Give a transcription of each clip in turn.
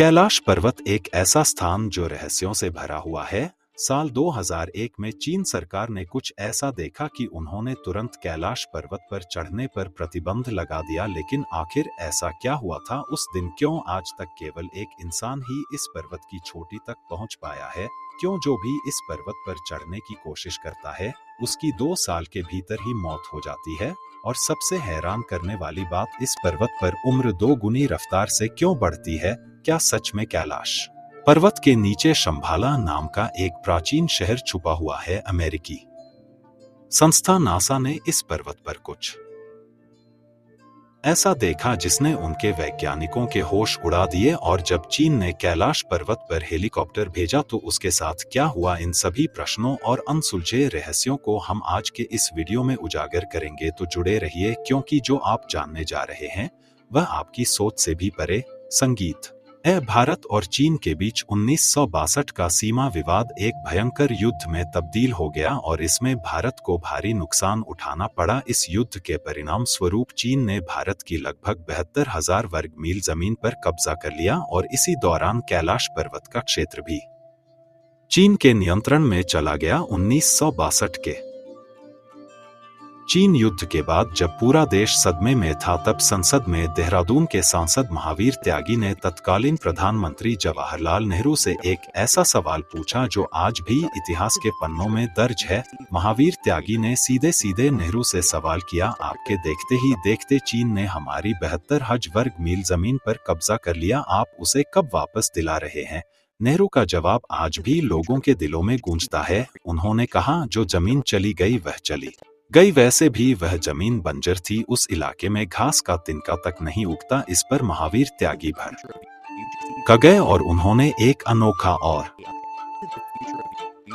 कैलाश पर्वत एक ऐसा स्थान जो रहस्यों से भरा हुआ है। साल 2001 में चीन सरकार ने कुछ ऐसा देखा कि उन्होंने तुरंत कैलाश पर्वत पर चढ़ने पर प्रतिबंध लगा दिया। लेकिन आखिर ऐसा क्या हुआ था उस दिन? क्यों आज तक केवल एक इंसान ही इस पर्वत की चोटी तक पहुंच पाया है? क्यों जो भी इस पर्वत पर चढ़ने की कोशिश करता है उसकी 2 साल के भीतर ही मौत हो जाती है? और सबसे हैरान करने वाली बात, इस पर्वत पर उम्र 2 गुनी रफ्तार से क्यों बढ़ती है? क्या सच में कैलाश पर्वत के नीचे शंभाला नाम का एक प्राचीन शहर छुपा हुआ है? अमेरिकी संस्था नासा ने इस पर्वत पर कुछ ऐसा देखा जिसने उनके वैज्ञानिकों के होश उड़ा दिए। और जब चीन ने कैलाश पर्वत पर हेलीकॉप्टर भेजा तो उसके साथ क्या हुआ? इन सभी प्रश्नों और अनसुलझे रहस्यों को हम आज के इस वीडियो में उजागर करेंगे, तो जुड़े रहिए, क्योंकि जो आप जानने जा रहे हैं वह आपकी सोच से भी परे। संगीत भारत और चीन के बीच 1962 का सीमा विवाद एक भयंकर युद्ध में तब्दील हो गया और इसमें भारत को भारी नुकसान उठाना पड़ा। इस युद्ध के परिणाम स्वरूप चीन ने भारत की लगभग 72,000 वर्ग मील जमीन पर कब्जा कर लिया और इसी दौरान कैलाश पर्वत का क्षेत्र भी चीन के नियंत्रण में चला गया। 1962 के चीन युद्ध के बाद जब पूरा देश सदमे में था, तब संसद में देहरादून के सांसद महावीर त्यागी ने तत्कालीन प्रधानमंत्री जवाहरलाल नेहरू से एक ऐसा सवाल पूछा जो आज भी इतिहास के पन्नों में दर्ज है। महावीर त्यागी ने सीधे सीधे नेहरू से सवाल किया, आपके देखते ही देखते चीन ने हमारी 72,000 वर्ग मील जमीन पर कब्जा कर लिया, आप उसे कब वापस दिला रहे हैं? नेहरू का जवाब आज भी लोगों के दिलों में गूंजता है। उन्होंने कहा, जो जमीन चली गई वह चली गई, वैसे भी वह जमीन बंजर थी, उस इलाके में घास का तिनका तक नहीं उगता। इस पर महावीर त्यागी भड़क गए और उन्होंने एक अनोखा और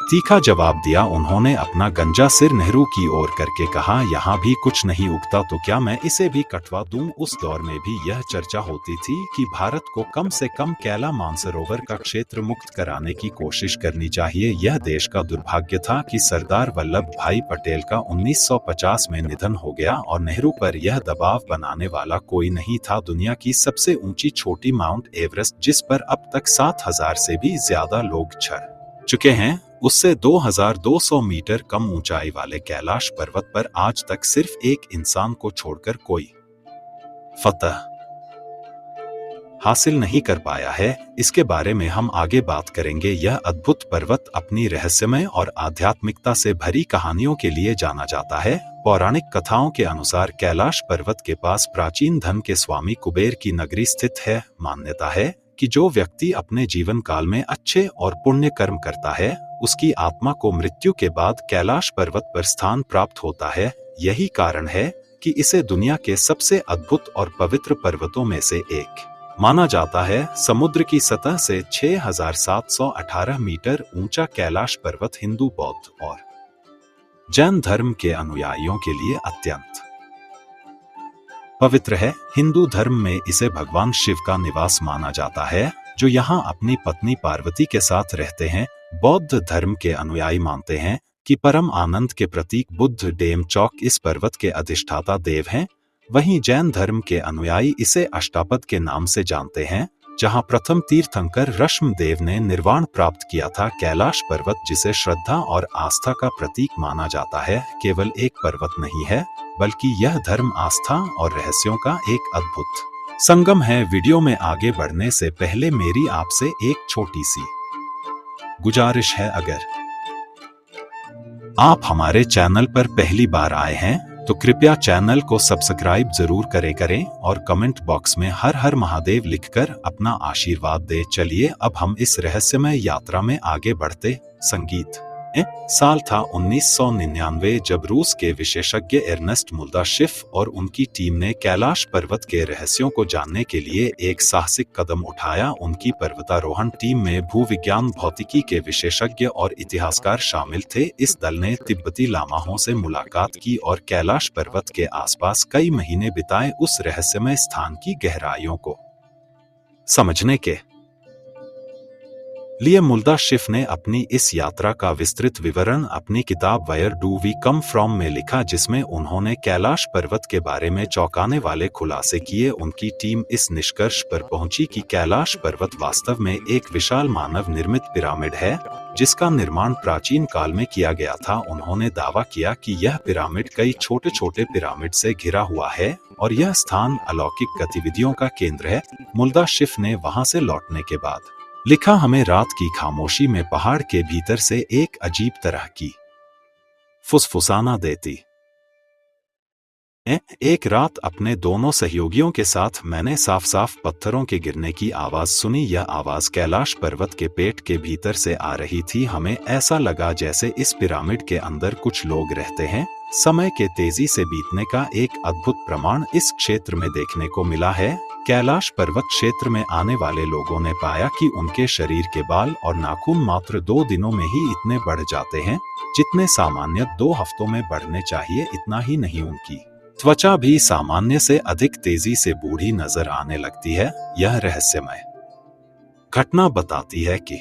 तीखा जवाब दिया। उन्होंने अपना गंजा सिर नेहरू की ओर करके कहा, यहाँ भी कुछ नहीं उगता तो क्या मैं इसे भी कटवा दूं? उस दौर में भी यह चर्चा होती थी कि भारत को कम से कम कैला मानसरोवर का क्षेत्र मुक्त कराने की कोशिश करनी चाहिए। यह देश का दुर्भाग्य था कि सरदार वल्लभ भाई पटेल का 1950 में निधन हो गया और नेहरू पर यह दबाव बनाने वाला कोई नहीं था। दुनिया की सबसे ऊंची चोटी माउंट एवरेस्ट, जिस पर अब तक 7,000 से भी ज्यादा लोग चढ़ चुके हैं, उससे 2,200 मीटर कम ऊंचाई वाले कैलाश पर्वत पर आज तक सिर्फ एक इंसान को छोड़कर कोई फतह हासिल नहीं कर पाया है। इसके बारे में हम आगे बात करेंगे। यह अद्भुत पर्वत अपनी रहस्यमय और आध्यात्मिकता से भरी कहानियों के लिए जाना जाता है। पौराणिक कथाओं के अनुसार कैलाश पर्वत के पास प्राचीन धन के स्वामी कुबेर की नगरी स्थित है। मान्यता है कि जो व्यक्ति अपने जीवन काल में अच्छे और पुण्य कर्म करता है उसकी आत्मा को मृत्यु के बाद कैलाश पर्वत पर स्थान प्राप्त होता है। यही कारण है कि इसे दुनिया के सबसे अद्भुत और पवित्र पर्वतों में से एक माना जाता है। समुद्र की सतह से 6,718 मीटर ऊंचा कैलाश पर्वत हिंदू, बौद्ध और जैन धर्म के अनुयायियों के लिए अत्यंत पवित्र है। हिंदू धर्म में इसे भगवान शिव का निवास माना जाता है, जो यहाँ अपनी पत्नी पार्वती के साथ रहते हैं। बौद्ध धर्म के अनुयायी मानते हैं कि परम आनंद के प्रतीक बुद्ध डेम चौक इस पर्वत के अधिष्ठाता देव हैं। वहीं जैन धर्म के अनुयायी इसे अष्टापद के नाम से जानते हैं, जहां प्रथम तीर्थंकर ऋषभदेव ने निर्वाण प्राप्त किया था। कैलाश पर्वत, जिसे श्रद्धा और आस्था का प्रतीक माना जाता है, केवल एक पर्वत नहीं है, बल्कि यह धर्म, आस्था और रहस्यों का एक अद्भुत संगम है। वीडियो में आगे बढ़ने से पहले मेरी आपसे एक छोटी सी गुजारिश है, अगर आप हमारे चैनल पर पहली बार आए हैं तो कृपया चैनल को सब्सक्राइब जरूर करें और कमेंट बॉक्स में हर हर महादेव लिखकर अपना आशीर्वाद दे। चलिए अब हम इस रहस्यमय यात्रा में आगे बढ़ते। संगीत साल था 1999, जब रूस के विशेषज्ञ एर्नेस्ट मुल्दाशिफ और उनकी टीम ने कैलाश पर्वत के रहस्यों को जानने के लिए एक साहसिक कदम उठाया। उनकी पर्वतारोहण टीम में भूविज्ञान, भौतिकी के विशेषज्ञ और इतिहासकार शामिल थे। इस दल ने तिब्बती लामाओं से मुलाकात की और कैलाश पर्वत के आसपास कई महीने बिताए, उस रहस्यमय स्थान की गहराइयों को समझने के लिए मुल्दाशिफ ने अपनी इस यात्रा का विस्तृत विवरण अपनी किताब where do we come from में लिखा, जिसमें उन्होंने कैलाश पर्वत के बारे में चौंकाने वाले खुलासे किए। उनकी टीम इस निष्कर्ष पर पहुंची कि कैलाश पर्वत वास्तव में एक विशाल मानव निर्मित पिरामिड है, जिसका निर्माण प्राचीन काल में किया गया था। उन्होंने दावा किया कि यह पिरामिड कई छोटे छोटे पिरामिड से घिरा हुआ है और यह स्थान अलौकिक गतिविधियों का केंद्र है। मुल्दाशिफ ने वहां से लौटने के बाद लिखा, हमें रात की खामोशी में पहाड़ के भीतर से एक अजीब तरह की फुसफुसाना देती। एक रात अपने दोनों सहयोगियों के साथ मैंने साफ साफ पत्थरों के गिरने की आवाज सुनी। यह आवाज कैलाश पर्वत के पेट के भीतर से आ रही थी। हमें ऐसा लगा जैसे इस पिरामिड के अंदर कुछ लोग रहते हैं। समय के तेजी से बीतने का एक अद्भुत प्रमाण इस क्षेत्र में देखने को मिला है। कैलाश पर्वत क्षेत्र में आने वाले लोगों ने पाया कि उनके शरीर के बाल और नाखून मात्र 2 दिनों में ही इतने बढ़ जाते हैं जितने सामान्य 2 हफ्तों में बढ़ने चाहिए। इतना ही नहीं, उनकी त्वचा भी सामान्य से अधिक तेजी से बूढ़ी नजर आने लगती है। यह रहस्यमय घटना बताती है कि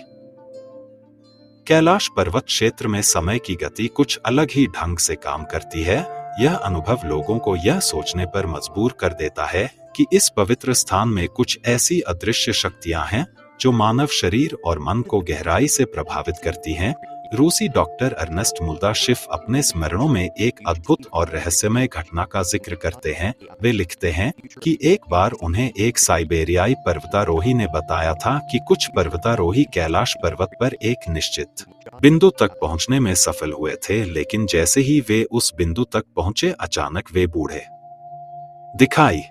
कैलाश पर्वत क्षेत्र में समय की गति कुछ अलग ही ढंग से काम करती है। यह अनुभव लोगों को यह सोचने पर मजबूर कर देता है कि इस पवित्र स्थान में कुछ ऐसी अदृश्य शक्तियां हैं जो मानव शरीर और मन को गहराई से प्रभावित करती हैं। रूसी डॉक्टर अर्नेस्ट मुल्दाशिफ अपने स्मरणों में एक अद्भुत और रहस्यमय घटना का जिक्र करते हैं। वे लिखते हैं कि एक बार उन्हें एक साइबेरियाई पर्वतारोही ने बताया था कि कुछ पर्वतारोही कैलाश पर्वत पर एक निश्चित बिंदु तक पहुंचने में सफल हुए थे, लेकिन जैसे ही वे उस बिंदु तक पहुंचे अचानक वे बूढ़े दिखाई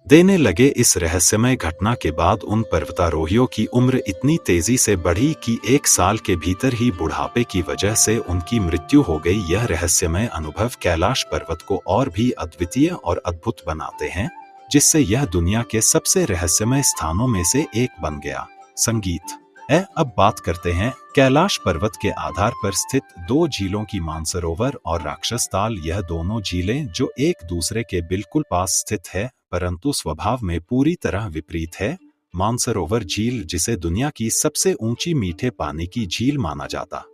देने लगे। इस रहस्यमय घटना के बाद उन पर्वतारोहियों की उम्र इतनी तेजी से बढ़ी कि 1 साल के भीतर ही बुढ़ापे की वजह से उनकी मृत्यु हो गई। यह रहस्यमय अनुभव कैलाश पर्वत को और भी अद्वितीय और अद्भुत बनाते हैं, जिससे यह दुनिया के सबसे रहस्यमय स्थानों में से एक बन गया। संगीत अब बात करते हैं कैलाश पर्वत के आधार पर स्थित 2 झीलों की, मानसरोवर और राक्षस ताल। यह दोनों झीलें जो एक दूसरे के बिल्कुल पास स्थित है, परंतु स्वभाव में पूरी तरह विपरीत है। मानसरोवर झील, जिसे दुनिया की सबसे ऊंची मीठे पानी की झील माना जाता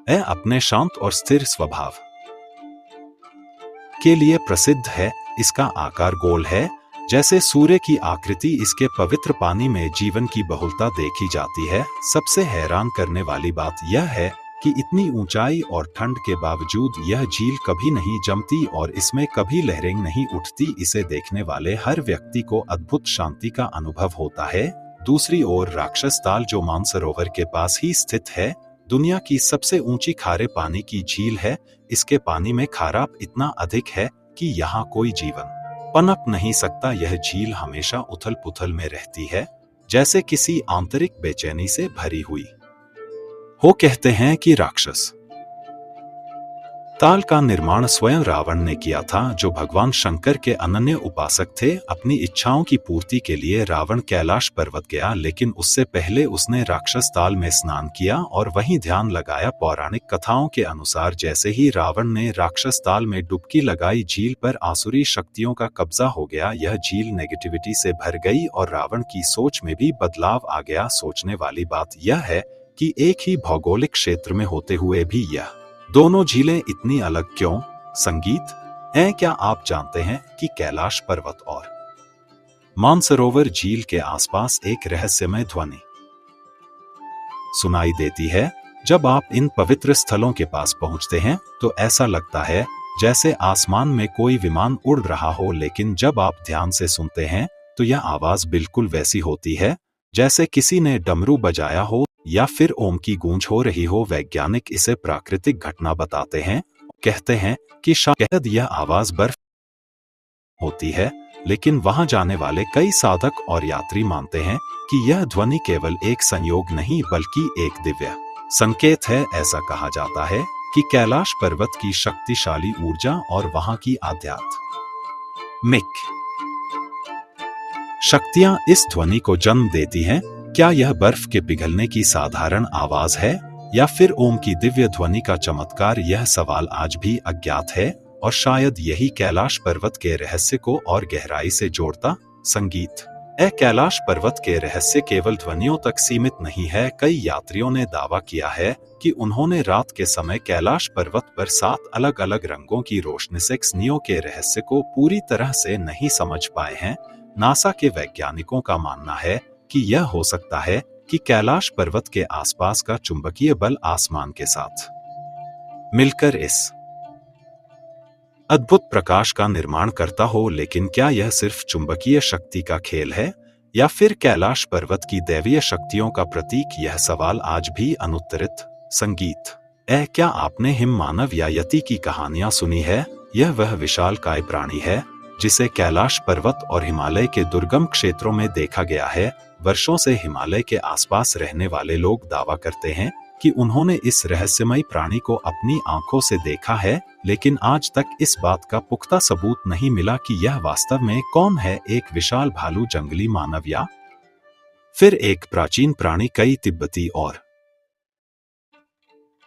है, अपने शांत और स्थिर स्वभाव के लिए प्रसिद्ध है। इसका आकार गोल है, जैसे सूर्य की आकृति। इसके पवित्र पानी में जीवन की बहुलता देखी जाती है। सबसे हैरान करने वाली बात यह है कि इतनी ऊंचाई और ठंड के बावजूद यह झील कभी नहीं जमती और इसमें कभी लहरें नहीं उठती। इसे देखने वाले हर व्यक्ति को अद्भुत शांति का अनुभव होता है। दूसरी ओर राक्षस ताल, जो मानसरोवर के पास ही स्थित है, दुनिया की सबसे ऊंची खारे पानी की झील है। इसके पानी में खाराप इतना अधिक है कि यहाँ कोई जीवन पनप नहीं सकता। यह झील हमेशा उथल पुथल में रहती है, जैसे किसी आंतरिक बेचैनी से भरी हुई हो। कहते हैं कि राक्षस ताल का निर्माण स्वयं रावण ने किया था, जो भगवान शंकर के अनन्य उपासक थे। अपनी इच्छाओं की पूर्ति के लिए रावण कैलाश पर्वत गया, लेकिन उससे पहले उसने राक्षस ताल में स्नान किया और वहीं ध्यान लगाया। पौराणिक कथाओं के अनुसार जैसे ही रावण ने राक्षस ताल में डुबकी लगाई, झील पर आसुरी शक्तियों का कब्जा हो गया। यह झील नेगेटिविटी से भर गई और रावण की सोच में भी बदलाव आ गया। सोचने वाली बात यह है कि एक ही भौगोलिक क्षेत्र में होते हुए भी यह दोनों झीलें इतनी अलग क्यों? संगीत क्या आप जानते हैं कि कैलाश पर्वत और मानसरोवर झील के आसपास एक रहस्यमय ध्वनि सुनाई देती है? जब आप इन पवित्र स्थलों के पास पहुंचते हैं तो ऐसा लगता है जैसे आसमान में कोई विमान उड़ रहा हो, लेकिन जब आप ध्यान से सुनते हैं तो यह आवाज बिल्कुल वैसी होती है जैसे किसी ने डमरू बजाया हो या फिर ओम की गूंज हो रही हो। वैज्ञानिक इसे प्राकृतिक घटना बताते हैं। कहते हैं कि शायद यह आवाज बर्फ होती है, लेकिन वहां जाने वाले कई साधक और यात्री मानते हैं कि यह ध्वनि केवल एक संयोग नहीं बल्कि एक दिव्य संकेत है। ऐसा कहा जाता है कि कैलाश पर्वत की शक्तिशाली ऊर्जा और वहां की आध्यात्मिक शक्तियां इस ध्वनि को जन्म देती हैं। क्या यह बर्फ के पिघलने की साधारण आवाज है या फिर ओम की दिव्य ध्वनि का चमत्कार? यह सवाल आज भी अज्ञात है और शायद यही कैलाश पर्वत के रहस्य को और गहराई से जोड़ता। संगीत कैलाश पर्वत के रहस्य केवल ध्वनियों तक सीमित नहीं है। कई यात्रियों ने दावा किया है कि उन्होंने रात के समय कैलाश पर्वत पर 7 अलग-अलग रंगों की रोशनी से नियो के रहस्य को पूरी तरह से नहीं समझ पाए हैं। नासा के वैज्ञानिकों का मानना है कि यह हो सकता है कि कैलाश पर्वत के आसपास का चुंबकीय बल आसमान के साथ मिलकर इस अद्भुत प्रकाश का निर्माण करता हो। लेकिन क्या यह सिर्फ चुंबकीय शक्ति का खेल है या फिर कैलाश पर्वत की दैवीय शक्तियों का प्रतीक? यह सवाल आज भी अनुत्तरित। संगीत। क्या आपने हिम मानव या यति की कहानियां सुनी है? यह वह विशालकाय प्राणी है जिसे कैलाश पर्वत और हिमालय के दुर्गम क्षेत्रों में देखा गया है। वर्षों से हिमालय के आसपास रहने वाले लोग दावा करते हैं कि उन्होंने इस रहस्यमयी प्राणी को अपनी आंखों से देखा है, लेकिन आज तक इस बात का पुख्ता सबूत नहीं मिला कि यह वास्तव में कौन है, एक विशाल भालू, जंगली मानव या फिर एक प्राचीन प्राणी। कई तिब्बती और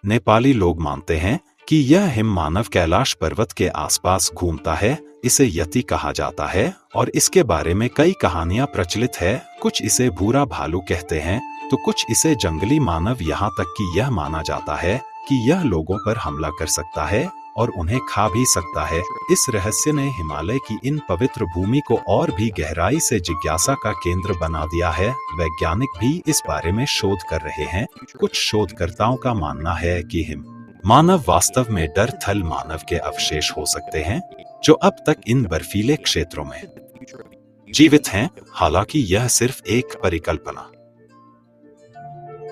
नेपाली लोग मानते हैं कि यह हिम मानव कैलाश पर्वत के आसपास घूमता है। इसे यति कहा जाता है और इसके बारे में कई कहानियां प्रचलित है। कुछ इसे भूरा भालू कहते हैं तो कुछ इसे जंगली मानव। यहाँ तक कि यह माना जाता है कि यह लोगों पर हमला कर सकता है और उन्हें खा भी सकता है। इस रहस्य ने हिमालय की इन पवित्र भूमि को और भी गहराई से जिज्ञासा का केंद्र बना दिया है। वैज्ञानिक भी इस बारे में शोध कर रहे हैं। कुछ शोधकर्ताओं का मानना है कि हिम मानव वास्तव में डर थल मानव के अवशेष हो सकते हैं जो अब तक इन बर्फीले क्षेत्रों में जीवित हैं। हालांकि यह सिर्फ एक परिकल्पना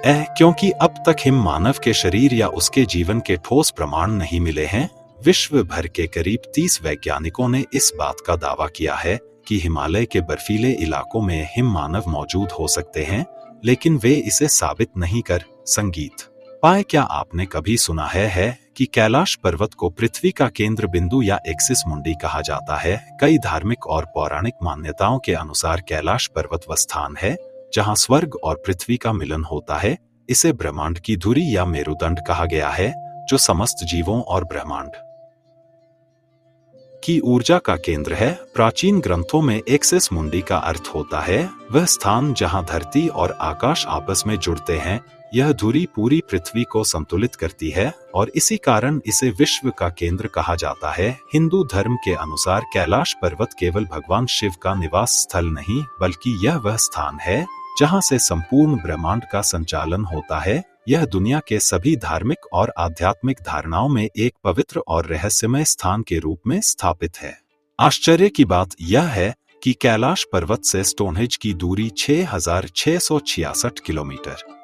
है, क्योंकि अब तक हिम मानव के शरीर या उसके जीवन के ठोस प्रमाण नहीं मिले हैं। विश्व भर के करीब 30 वैज्ञानिकों ने इस बात का दावा किया है कि हिमालय के बर्फीले इलाकों में हिम मानव मौजूद हो सकते हैं, लेकिन वे इसे साबित नहीं कर संगीत पाए। क्या आपने कभी सुना है कि कैलाश पर्वत को पृथ्वी का केंद्र बिंदु या एक्सिस मुंडी कहा जाता है? कई धार्मिक और पौराणिक मान्यताओं के अनुसार कैलाश पर्वत वह स्थान है जहां स्वर्ग और पृथ्वी का मिलन होता है। इसे ब्रह्मांड की धुरी या मेरुदंड कहा गया है, जो समस्त जीवों और ब्रह्मांड की ऊर्जा का केंद्र है। प्राचीन ग्रंथों में एक्सिस मुंडी का अर्थ होता है वह स्थान जहां धरती और आकाश आपस में जुड़ते हैं। यह धुरी पूरी पृथ्वी को संतुलित करती है और इसी कारण इसे विश्व का केंद्र कहा जाता है। हिंदू धर्म के अनुसार कैलाश पर्वत केवल भगवान शिव का निवास स्थल नहीं, बल्कि यह वह स्थान है जहां से संपूर्ण ब्रह्मांड का संचालन होता है। यह दुनिया के सभी धार्मिक और आध्यात्मिक धारणाओं में एक पवित्र और रहस्यमय स्थान के रूप में स्थापित है। आश्चर्य की बात यह है कि कैलाश पर्वत से स्टोनहेंज की दूरी 6,666 किलोमीटर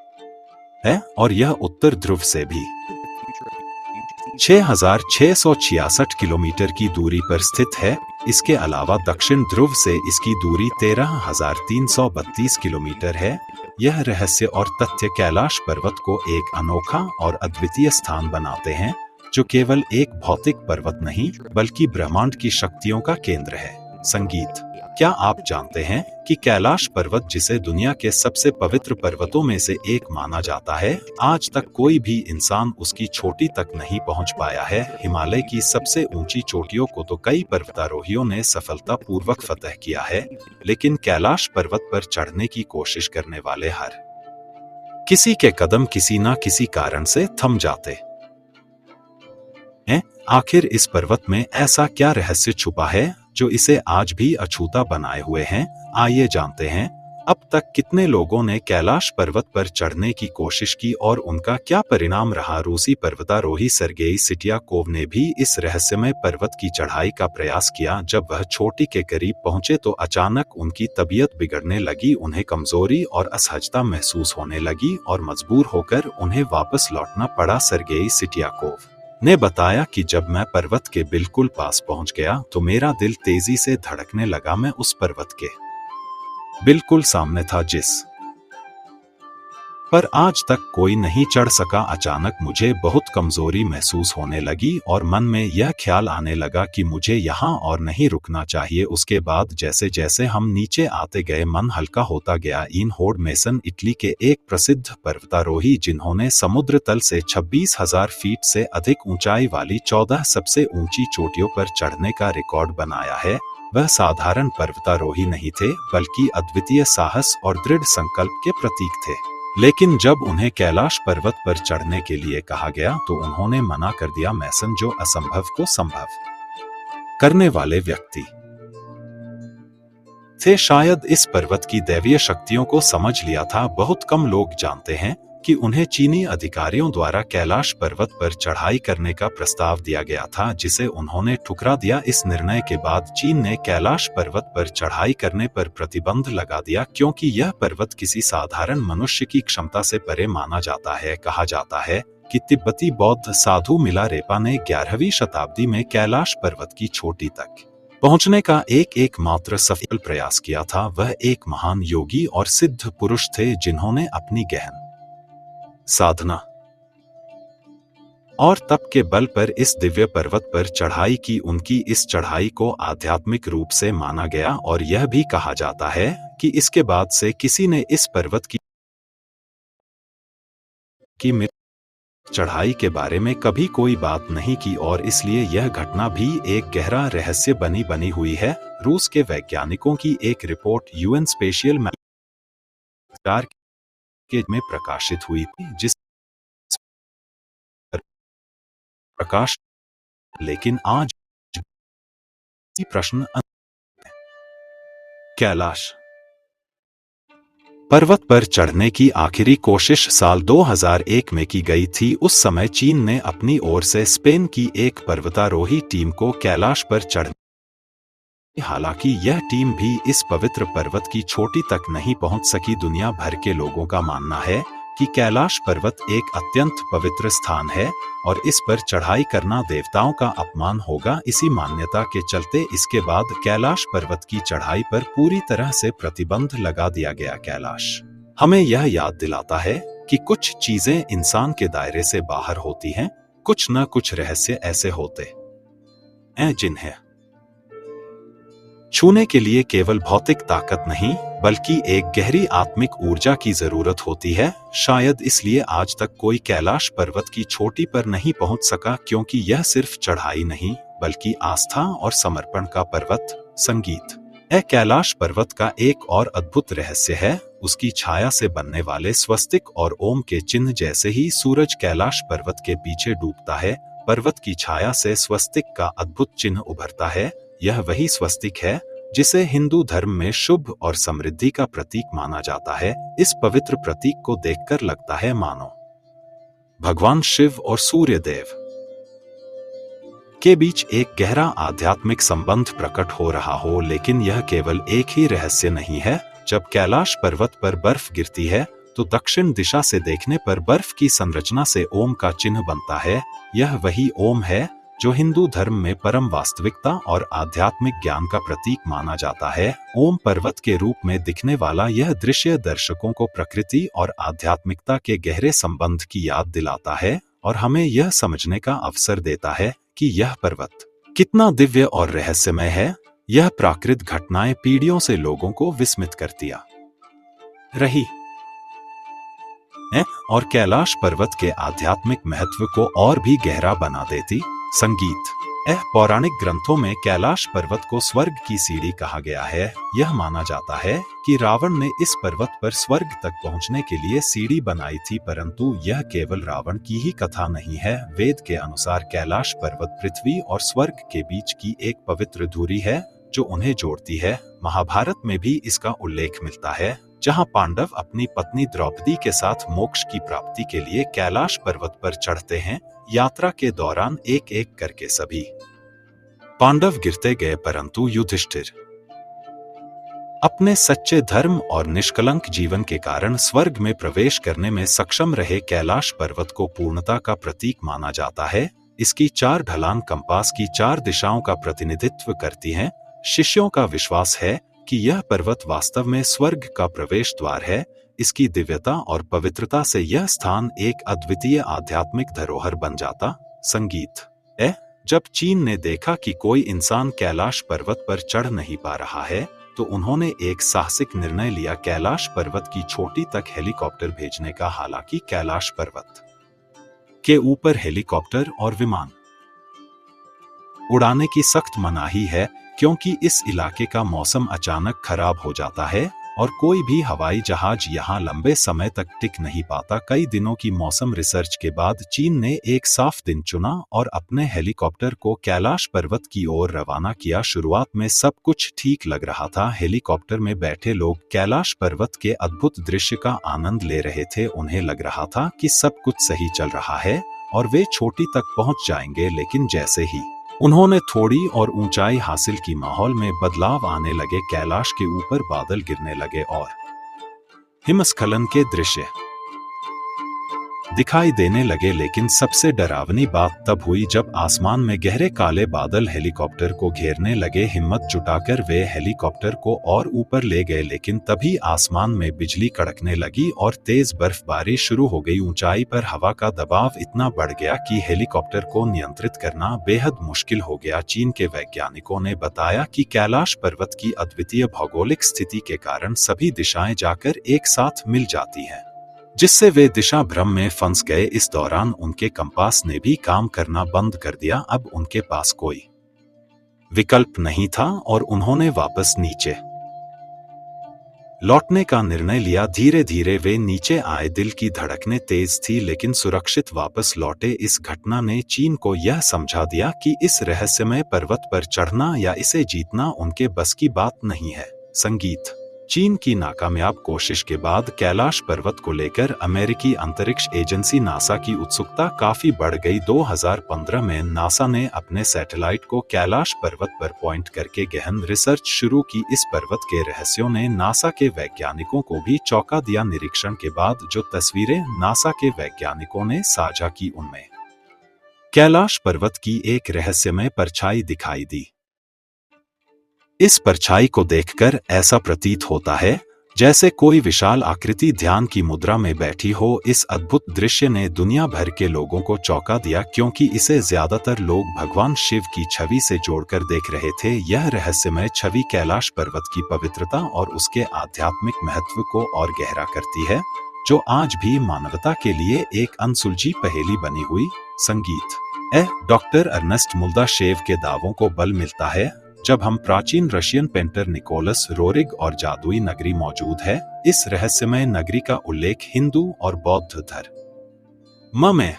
है और यह उत्तर ध्रुव से भी 6,666 किलोमीटर की दूरी पर स्थित है। इसके अलावा दक्षिण ध्रुव से इसकी दूरी 13,332 किलोमीटर है। यह रहस्य और तथ्य कैलाश पर्वत को एक अनोखा और अद्वितीय स्थान बनाते हैं, जो केवल एक भौतिक पर्वत नहीं बल्कि ब्रह्मांड की शक्तियों का केंद्र है। संगीत। क्या आप जानते हैं कि कैलाश पर्वत, जिसे दुनिया के सबसे पवित्र पर्वतों में से एक माना जाता है, आज तक कोई भी इंसान उसकी चोटी तक नहीं पहुंच पाया है। हिमालय की सबसे ऊंची चोटियों को तो कई पर्वतारोहियों ने सफलतापूर्वक फतह किया है, लेकिन कैलाश पर्वत पर चढ़ने की कोशिश करने वाले हर किसी के कदम किसी न किसी कारण से थम जाते हैं। आखिर इस पर्वत में ऐसा क्या रहस्य छुपा है जो इसे आज भी अछूता बनाए हुए हैं? आइए जानते हैं अब तक कितने लोगों ने कैलाश पर्वत पर चढ़ने की कोशिश की और उनका क्या परिणाम रहा। रूसी पर्वतारोही सर्गेई सिटियाकोव ने भी इस रहस्यमय पर्वत की चढ़ाई का प्रयास किया। जब वह चोटी के करीब पहुंचे तो अचानक उनकी तबीयत बिगड़ने लगी। उन्हें कमजोरी और असहजता महसूस होने लगी और मजबूर होकर उन्हें वापस लौटना पड़ा। सर्गेई सिटियाकोव ने बताया कि जब मैं पर्वत के बिल्कुल पास पहुंच गया तो मेरा दिल तेजी से धड़कने लगा। मैं उस पर्वत के बिल्कुल सामने था जिस पर आज तक कोई नहीं चढ़ सका। अचानक मुझे बहुत कमजोरी महसूस होने लगी और मन में यह ख्याल आने लगा कि मुझे यहाँ और नहीं रुकना चाहिए। उसके बाद जैसे जैसे हम नीचे आते गए, मन हल्का होता गया। इन होर्ड मेसन इटली के एक प्रसिद्ध पर्वतारोही, जिन्होंने समुद्र तल से 26,000 फीट से अधिक ऊंचाई वाली 14 सबसे ऊंची चोटियों पर चढ़ने का रिकॉर्ड बनाया है, वह साधारण पर्वतारोही नहीं थे, बल्कि अद्वितीय साहस और दृढ़ संकल्प के प्रतीक थे। लेकिन जब उन्हें कैलाश पर्वत पर चढ़ने के लिए कहा गया तो उन्होंने मना कर दिया। मैसन, जो असंभव को संभव करने वाले व्यक्ति थे, शायद इस पर्वत की दैवीय शक्तियों को समझ लिया था। बहुत कम लोग जानते हैं कि उन्हें चीनी अधिकारियों द्वारा कैलाश पर्वत पर चढ़ाई करने का प्रस्ताव दिया गया था, जिसे उन्होंने ठुकरा दिया। इस निर्णय के बाद चीन ने कैलाश पर्वत पर चढ़ाई करने पर प्रतिबंध लगा दिया, क्योंकि यह पर्वत किसी साधारण मनुष्य की क्षमता से परे माना जाता है। कहा जाता है कि तिब्बती बौद्ध साधु मिलारेपा ने 11वीं शताब्दी में कैलाश पर्वत की चोटी तक पहुंचने का एकमात्र सफल प्रयास किया था। वह एक महान योगी और सिद्ध पुरुष थे, जिन्होंने अपनी गहन साधना और तप के बल पर इस दिव्य पर्वत पर चढ़ाई की। उनकी इस चढ़ाई को आध्यात्मिक रूप से माना गया और यह भी कहा जाता है कि इसके बाद से किसी ने इस पर्वत की चढ़ाई के बारे में कभी कोई बात नहीं की, और इसलिए यह घटना भी एक गहरा रहस्य बनी हुई है। रूस के वैज्ञानिकों की एक रिपोर्ट यूएन स्पेशियल में प्रकाशित हुई थी, जिस प्रकाश लेकिन आज प्रश्न कैलाश पर्वत पर चढ़ने की आखिरी कोशिश साल 2001 में की गई थी। उस समय चीन ने अपनी ओर से स्पेन की एक पर्वतारोही टीम को कैलाश पर चढ़ने, हालांकि यह टीम भी इस पवित्र पर्वत की चोटी तक नहीं पहुंच सकी। दुनिया भर के लोगों का मानना है कि कैलाश पर्वत एक अत्यंत पवित्र स्थान है और इस पर चढ़ाई करना देवताओं का अपमान होगा। इसी मान्यता के चलते इसके बाद कैलाश पर्वत की चढ़ाई पर पूरी तरह से प्रतिबंध लगा दिया गया। कैलाश हमें यह याद दिलाता है कि कुछ चीजें इंसान के दायरे से बाहर होती हैं। कुछ न कुछ रहस्य ऐसे होते हैं जिन्हें छूने के लिए केवल भौतिक ताकत नहीं, बल्कि एक गहरी आत्मिक ऊर्जा की जरूरत होती है। शायद इसलिए आज तक कोई कैलाश पर्वत की चोटी पर नहीं पहुंच सका, क्योंकि यह सिर्फ चढ़ाई नहीं, बल्कि आस्था और समर्पण का पर्वत। संगीत कैलाश पर्वत का एक और अद्भुत रहस्य है उसकी छाया से बनने वाले स्वस्तिक और ओम के चिन्ह। जैसे ही सूरज कैलाश पर्वत के पीछे डूबता है, पर्वत की छाया से स्वस्तिक का अद्भुत चिन्ह उभरता है। यह वही स्वस्तिक है जिसे हिंदू धर्म में शुभ और समृद्धि का प्रतीक माना जाता है। इस पवित्र प्रतीक को देखकर लगता है मानो भगवान शिव और सूर्य देव के बीच एक गहरा आध्यात्मिक संबंध प्रकट हो रहा हो। लेकिन यह केवल एक ही रहस्य नहीं है। जब कैलाश पर्वत पर बर्फ गिरती है तो दक्षिण दिशा से देखने पर बर्फ की संरचना से ओम का चिन्ह बनता है। यह वही ओम है जो हिंदू धर्म में परम वास्तविकता और आध्यात्मिक ज्ञान का प्रतीक माना जाता है। ओम पर्वत के रूप में दिखने वाला यह दृश्य दर्शकों को प्रकृति और आध्यात्मिकता के गहरे संबंध की याद दिलाता है और हमें यह समझने का अवसर देता है कि यह पर्वत कितना दिव्य और रहस्यमय है। यह प्राकृत घटनाएं पीढ़ियों से लोगों को विस्मित करती रही है और कैलाश पर्वत के आध्यात्मिक महत्व को और भी गहरा बना देती। संगीत पौराणिक ग्रंथों में कैलाश पर्वत को स्वर्ग की सीढ़ी कहा गया है। यह माना जाता है कि रावण ने इस पर्वत पर स्वर्ग तक पहुंचने के लिए सीढ़ी बनाई थी, परंतु यह केवल रावण की ही कथा नहीं है। वेद के अनुसार कैलाश पर्वत पृथ्वी और स्वर्ग के बीच की एक पवित्र धुरी है जो उन्हें जोड़ती है। महाभारत में भी इसका उल्लेख मिलता है, जहां पांडव अपनी पत्नी द्रौपदी के साथ मोक्ष की प्राप्ति के लिए कैलाश पर्वत पर चढ़ते हैं। यात्रा के दौरान एक एक करके सभी पांडव गिरते गए, परंतु युधिष्ठिर अपने सच्चे धर्म और निष्कलंक जीवन के कारण स्वर्ग में प्रवेश करने में सक्षम रहे। कैलाश पर्वत को पूर्णता का प्रतीक माना जाता है। इसकी 4 ढलान कंपास की 4 दिशाओं का प्रतिनिधित्व करती हैं। शिष्यों का विश्वास है कि यह पर्वत वास्तव में स्वर्ग का प्रवेश द्वार है। इसकी दिव्यता और पवित्रता से यह स्थान एक अद्वितीय आध्यात्मिक धरोहर बन जाता। संगीत जब चीन ने देखा कि कोई इंसान कैलाश पर्वत पर चढ़ नहीं पा रहा है, तो उन्होंने एक साहसिक निर्णय लिया, कैलाश पर्वत की चोटी तक हेलीकॉप्टर भेजने का। हालांकि कैलाश पर्वत के ऊपर हेलीकॉप्टर और विमान उड़ाने की सख्त मनाही है, क्योंकि इस इलाके का मौसम अचानक खराब हो जाता है और कोई भी हवाई जहाज यहाँ लंबे समय तक टिक नहीं पाता। कई दिनों की मौसम रिसर्च के बाद चीन ने एक साफ दिन चुना और अपने हेलीकॉप्टर को कैलाश पर्वत की ओर रवाना किया। शुरुआत में सब कुछ ठीक लग रहा था। हेलीकॉप्टर में बैठे लोग कैलाश पर्वत के अद्भुत दृश्य का आनंद ले रहे थे। उन्हें लग रहा था कि सब कुछ सही चल रहा है और वे चोटी तक पहुंच जाएंगे, लेकिन जैसे ही उन्होंने थोड़ी और ऊंचाई हासिल की, माहौल में बदलाव आने लगे। कैलाश के ऊपर बादल गिरने लगे और हिमस्खलन के दृश्य दिखाई देने लगे। लेकिन सबसे डरावनी बात तब हुई जब आसमान में गहरे काले बादल हेलीकॉप्टर को घेरने लगे। हिम्मत जुटाकर वे हेलीकॉप्टर को और ऊपर ले गए, लेकिन तभी आसमान में बिजली कड़कने लगी और तेज बर्फबारी शुरू हो गई। ऊंचाई पर हवा का दबाव इतना बढ़ गया कि हेलीकॉप्टर को नियंत्रित करना बेहद मुश्किल हो गया। चीन के वैज्ञानिकों ने बताया कि कैलाश पर्वत की अद्वितीय भौगोलिक स्थिति के कारण सभी दिशाएं जाकर एक साथ मिल जाती हैं, जिससे वे दिशा भ्रम में फंस गए। इस दौरान उनके कंपास ने भी काम करना बंद कर दिया। अब उनके पास कोई विकल्प नहीं था और उन्होंने वापस नीचे लौटने का निर्णय लिया। धीरे धीरे वे नीचे आए। दिल की धड़कनें तेज थी, लेकिन सुरक्षित वापस लौटे। इस घटना ने चीन को यह समझा दिया कि इस रहस्यमय पर्वत पर चढ़ना या इसे जीतना उनके बस की बात नहीं है। संगीत। चीन की नाकामयाब कोशिश के बाद कैलाश पर्वत को लेकर अमेरिकी अंतरिक्ष एजेंसी नासा की उत्सुकता काफी बढ़ गई। 2015 में नासा ने अपने सैटेलाइट को कैलाश पर्वत पर पॉइंट करके गहन रिसर्च शुरू की। इस पर्वत के रहस्यों ने नासा के वैज्ञानिकों को भी चौंका दिया। निरीक्षण के बाद जो तस्वीरें नासा के वैज्ञानिकों ने साझा की, उनमें कैलाश पर्वत की एक रहस्यमय परछाई दिखाई दी। इस परछाई को देखकर ऐसा प्रतीत होता है जैसे कोई विशाल आकृति ध्यान की मुद्रा में बैठी हो। इस अद्भुत दृश्य ने दुनिया भर के लोगों को चौंका दिया, क्योंकि इसे ज्यादातर लोग भगवान शिव की छवि से जोड़कर देख रहे थे। यह रहस्यमय छवि कैलाश पर्वत की पवित्रता और उसके आध्यात्मिक महत्व को और गहरा करती है, जो आज भी मानवता के लिए एक अनसुलझी पहेली बनी हुई। संगीत। डॉक्टर अर्नेस्ट मुल्दाशेव के दावों को बल मिलता है जब हम प्राचीन रशियन पेंटर निकोलस रोरिग और जादुई नगरी मौजूद है। इस रहस्यमय नगरी का उल्लेख हिंदू और बौद्ध धर्म में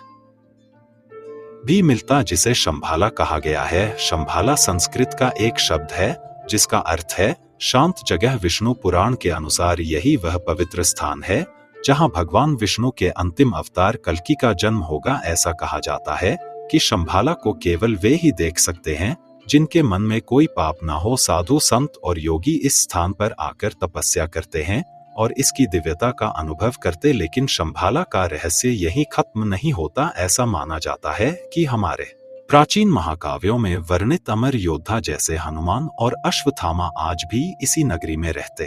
भी मिलता, जिसे शंभाला कहा गया है। शंभाला संस्कृत का एक शब्द है जिसका अर्थ है शांत जगह। विष्णु पुराण के अनुसार यही वह पवित्र स्थान है जहां भगवान विष्णु के अंतिम अवतार कल्कि का जन्म होगा। ऐसा कहा जाता है कि शंभाला को केवल वे ही देख सकते हैं जिनके मन में कोई पाप ना हो। साधु संत और योगी इस स्थान पर आकर तपस्या करते हैं और इसकी दिव्यता का अनुभव करते। लेकिन शंभाला का रहस्य यहीं खत्म नहीं होता। ऐसा माना जाता है कि हमारे प्राचीन महाकाव्यों में वर्णित अमर योद्धा जैसे हनुमान और अश्वत्थामा आज भी इसी नगरी में रहते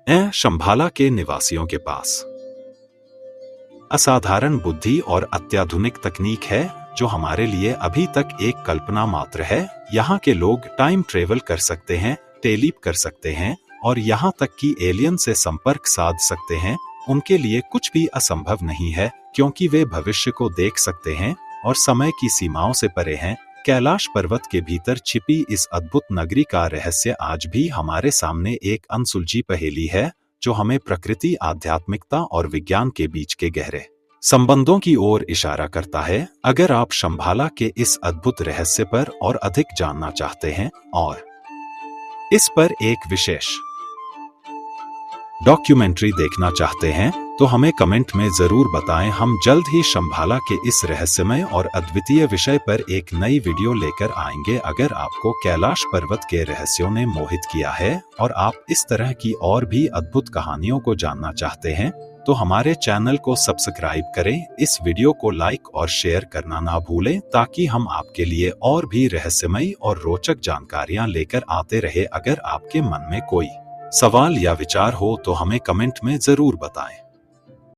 हैं। शंभाला के निवासियों के पास असाधारण बुद्धि और अत्याधुनिक तकनीक है जो हमारे लिए अभी तक एक कल्पना मात्र है। यहाँ के लोग टाइम ट्रेवल कर सकते हैं, टेलीप कर सकते हैं और यहाँ तक कि एलियन से संपर्क साध सकते हैं। उनके लिए कुछ भी असंभव नहीं है, क्योंकि वे भविष्य को देख सकते हैं और समय की सीमाओं से परे हैं। कैलाश पर्वत के भीतर छिपी इस अद्भुत नगरी का रहस्य आज भी हमारे सामने एक अनसुलझी पहेली है, जो हमें प्रकृति, आध्यात्मिकता और विज्ञान के बीच के गहरे संबंधों की ओर इशारा करता है। अगर आप शंभाला के इस अद्भुत रहस्य पर और अधिक जानना चाहते हैं और इस पर एक विशेष डॉक्यूमेंट्री देखना चाहते हैं, तो हमें कमेंट में जरूर बताएं। हम जल्द ही शंभाला के इस रहस्यमय और अद्वितीय विषय पर एक नई वीडियो लेकर आएंगे। अगर आपको कैलाश पर्वत के रहस्यों ने मोहित किया है और आप इस तरह की और भी अद्भुत कहानियों को जानना चाहते हैं, तो हमारे चैनल को सब्सक्राइब करें। इस वीडियो को लाइक और शेयर करना ना भूलें, ताकि हम आपके लिए और भी रहस्यमयी और रोचक जानकारियां लेकर आते रहे। अगर आपके मन में कोई सवाल या विचार हो तो हमें कमेंट में जरूर बताएं।